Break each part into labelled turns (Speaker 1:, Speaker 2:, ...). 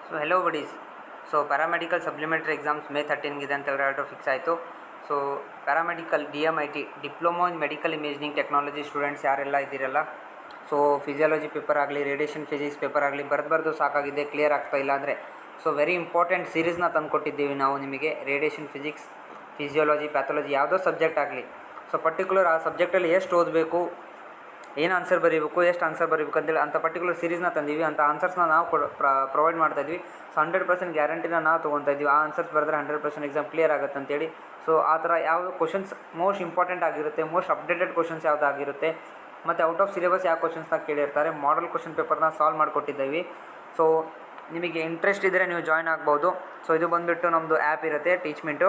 Speaker 1: So hello buddies. So paramedical supplementary exams May 13 ಇದೆ ಅಂತ ಹೇಳಿ ಫಿಕ್ಸ್ ಆಯಿತು. So paramedical DMIT diploma in medical imaging technology students ಯಾರೆಲ್ಲ ಇದ್ದೀರಲ್ಲ, ಸೊ ಫಿಸಿಯಾಲಜಿ ಪೇಪರ್ ಆಗಲಿ, ರೇಡಿಯೇಷನ್ ಫಿಸಿಕ್ಸ್ ಪೇಪರ್ ಆಗಲಿ ಬರೆದು ಸಾಕಾಗಿದೆ, ಕ್ಲಿಯರ್ ಆಗ್ತಾ ಇಲ್ಲ ಅಂದರೆ ಸೊ ವೆರಿ ಇಂಪಾರ್ಟೆಂಟ್ ಸೀರೀಸ್ನ ತಂದುಕೊಟ್ಟಿದ್ದೀವಿ ನಾವು ನಿಮಗೆ. ರೇಡಿಯೇಷನ್ ಫಿಸಿಕ್ಸ್, ಫಿಸಿಯಾಲಜಿ, ಪ್ಯಾಥಾಲಜಿ ಯಾವುದೋ ಸಬ್ಜೆಕ್ಟ್ ಆಗಲಿ, ಸೊ ಪರ್ಟಿಕ್ಯುಲರ್ ಆ ಸಬ್ಜೆಕ್ಟಲ್ಲಿ ಎಷ್ಟು ಓದಬೇಕು, ಏನು ಆನ್ಸರ್ ಬರೀಬೇಕು, ಎಷ್ಟು ಆನ್ಸರ್ ಬರೀಬೇಕು ಅಂತೇಳಿ ಅಂಥ ಪರ್ಟಿಕ್ಯುಲರ್ ಸೀರೀಸ್ನ ತಂದೀವಿ. ಅಂಥ ಆನ್ಸರ್ಸ್ನ ನಾವು ಪ್ರೊವೈಡ್ ಮಾಡ್ತಾಯಿದ್ವಿ. ಸೊ 100% ಗ್ಯಾರಂಟಿನ ನಾವು ತೊಗೊತಾ ಇದ್ವಿ. ಆ ಆನ್ಸರ್ಸ್ ಬರೆದ್ರೆ 100% ಎಕ್ಸಾಮ್ ಕ್ಲಿಯರ್ ಆಗುತ್ತೆ ಅಂತೇಳಿ. ಸೊ ಆ ಥರ ಯಾವ ಕ್ವಶನ್ಸ್ ಮೋಸ್ಟ್ ಇಂಪಾರ್ಟೆಂಟ್ ಆಗಿರುತ್ತೆ, ಮೋಸ್ಟ್ ಅಪ್ಡೇಟೆಡ್ ಕ್ವಶನ್ಸ್ ಯಾವುದಾಗಿರುತ್ತೆ, ಮತ್ತು ಔಟ್ ಆಫ್ ಸಿಲೆಬಸ್ ಯಾವ ಕ್ವಶನ್ಸ್ನ ಕೇಳಿರ್ತಾರೆ, ಮಾಡೆಲ್ ಕ್ವಶನ್ ಪೇಪರ್ನ ಸಾಲ್ವ್ ಮಾಡಿಕೊಟ್ಟಿದ್ದೀವಿ. ಸೊ ನಿಮಗೆ ಇಂಟ್ರೆಸ್ಟ್ ಇದ್ದರೆ ನೀವು ಜಾಯ್ನ್ ಆಗ್ಬೋದು. ಸೊ ಇದು ಬಂದುಬಿಟ್ಟು ನಮ್ಮದು ಆ್ಯಪ್ ಇರುತ್ತೆ, ಟೀಚ್ಮೆಂಟು.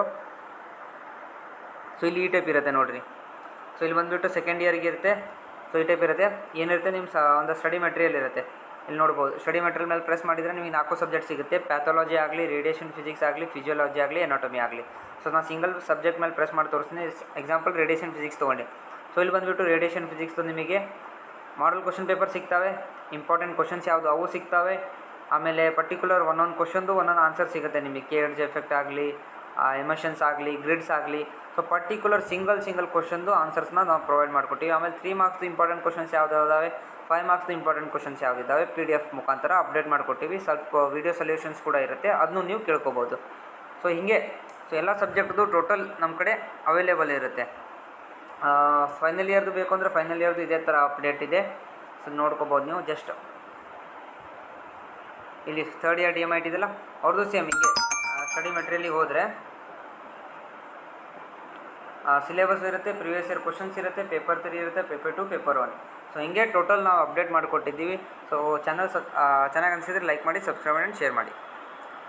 Speaker 1: ಸೊ ಇಲ್ಲಿ ಈ ಟೈಪ್ ಇರುತ್ತೆ ನೋಡಿರಿ. ಸೊ ಇಲ್ಲಿ ಬಂದುಬಿಟ್ಟು ಸೆಕೆಂಡ್ ಇಯರ್ಗೆ ಇರುತ್ತೆ. ಸೊ ಈ ಟೈಪ್ ಇರುತ್ತೆ. ಏನಿರುತ್ತೆ, ನಿಮ್ಮ ಒಂದು ಸ್ಟಡಿ ಮೆಟೀರಿಯಲ್ ಇರುತ್ತೆ, ಇಲ್ಲಿ ನೋಡ್ಬೋದು. ಸ್ಟಡಿ ಮೆಟೀರಿಯಲ್ ಮೇಲೆ ಪ್ರೆಸ್ ಮಾಡಿದರೆ ನಿಮಗೆ 4 ಸಬ್ಜೆಕ್ಟ್ ಸಿಗುತ್ತೆ. ಪ್ಯಾಥಾಲಜಿ ಆಗಲಿ, ರೇಡಿಯೇಷನ್ ಫಿಸಿಕ್ಸ್ ಆಗಲಿ, ಫಿಸಿಯಾಲಜಿ ಆಗಲಿ, ಎನಾಟಮಿ ಆಗಲಿ. ಸೊ ನಾನು ಸಿಂಗಲ್ ಸಬ್ಜೆಕ್ಟ್ ಮೇಲೆ ಪ್ರೆಸ್ ಮಾಡಿ ತೋರಿಸ್ತೀನಿ. ಎಕ್ಸಾಂಪಲ್ ರೇಡಿಯೇಷನ್ ಫಿಸಿಕ್ಸ್ ತೊಗೊಂಡೆ. ಸೊ ಇಲ್ಲಿ ಬಂದುಬಿಟ್ಟು ರೇಡಿಯೇಷನ್ ಫಿಸಿಕ್ಸ್ದು ನಿಮಗೆ ಮಾಡೆಲ್ ಕ್ವಶನ್ ಪೇಪರ್ ಸಿಗ್ತವೆ, ಇಂಪಾರ್ಟೆಂಟ್ ಕ್ವಶನ್ಸ್ ಯಾವುದು ಅವು ಸಿಗ್ತವೆ. ಆಮೇಲೆ ಪರ್ಟಿಕ್ಯುಲರ್ ಒಂದೊಂದು ಕ್ವಶನ್ದು ಒಂದೊಂದು ಆನ್ಸರ್ ಸಿಗುತ್ತೆ ನಿಮಗೆ. KRG ಎಫೆಕ್ಟ್ ಆಗಲಿ, ಎಮಿಷನ್ಸ್ ಆಗಲಿ, ಗ್ರಿಡ್ಸ್ ಆಗಲಿ. ಸೊ ಪರ್ಟಿಕ್ಯುಲರ್ ಸಿಂಗಲ್ ಕ್ವಶನ್ದು ಆನ್ಸರ್ಸ್ನ ನಾವು ಪ್ರೊವೈಡ್ ಮಾಡಿಕೊಟ್ಟಿವಿ. ಆಮೇಲೆ 3 ಮಾರ್ಕ್ಸ್ದು ಇಂಪಾರ್ಟೆಂಟ್ ಕ್ವಶನ್ಸ್ ಯಾವುದಾವೆ, 5 ಮಾರ್ಕ್ಸ್ದು ಇಂಪಾರ್ಟೆಂಟ್ ಕ್ವಶನ್ಸ್ ಯಾವುದಿದ್ದಾವೆ PDF ಮುಖಾಂತರ ಅಪ್ಡೇಟ್ ಮಾಡಿಕೊಟ್ಟಿವಿ. ಸ್ವಲ್ಪ ವೀಡಿಯೋ ಸೊಲ್ಯೂಷನ್ಸ್ ಕೂಡ ಇರುತ್ತೆ, ಅದನ್ನು ನೀವು ಕೇಳ್ಕೊಬೋದು. ಸೊ ಹೀಗೆ ಸೊ ಎಲ್ಲ ಸಬ್ಜೆಕ್ಟ್ದು ಟೋಟಲ್ ನಮ್ಮ ಕಡೆ ಅವೈಲೇಬಲ್ ಇರುತ್ತೆ. ಫೈನಲ್ ಇಯರ್ದು ಬೇಕು ಅಂದರೆ ಫೈನಲ್ ಇಯರ್ದು ಇದೇ ಥರ ಅಪ್ಡೇಟ್ ಇದೆ. ಸೊ ನೋಡ್ಕೋಬೋದು ನೀವು. ಜಸ್ಟ್ ಇಲ್ಲಿ ಥರ್ಡ್ ಇಯರ್ DMIT ಇದೆಯಲ್ಲ, ಅವ್ರದ್ದು ಸೇಮ್ ಹಿಂಗೆ ಸ್ಟಡಿ ಮೆಟೀರಿಯಲಿಗೆ ಹೋದರೆ ಸಿಲೆಬಸ್ ಇರುತ್ತೆ, ಪ್ರಿವಿಯಸ್ ಇಯರ್ ಕ್ವಶನ್ಸ್ ಇರುತ್ತೆ, ಪೇಪರ್ 3 ಇರುತ್ತೆ, ಪೇಪರ್ 2, ಪೇಪರ್ 1. ಸೊ ಹಿಂಗೆ ಟೋಟಲ್ ನಾವು ಅಪ್ಡೇಟ್ ಮಾಡಿಕೊಟ್ಟಿದ್ದೀವಿ. ಸೊ ಚಾನಲ್ ಚೆನ್ನಾಗಿ ಅನಿಸಿದ್ರೆ ಲೈಕ್ ಮಾಡಿ, ಸಬ್ಸ್ಕ್ರೈಬ್ ಮಾಡಿ, ಶೇರ್ ಮಾಡಿ.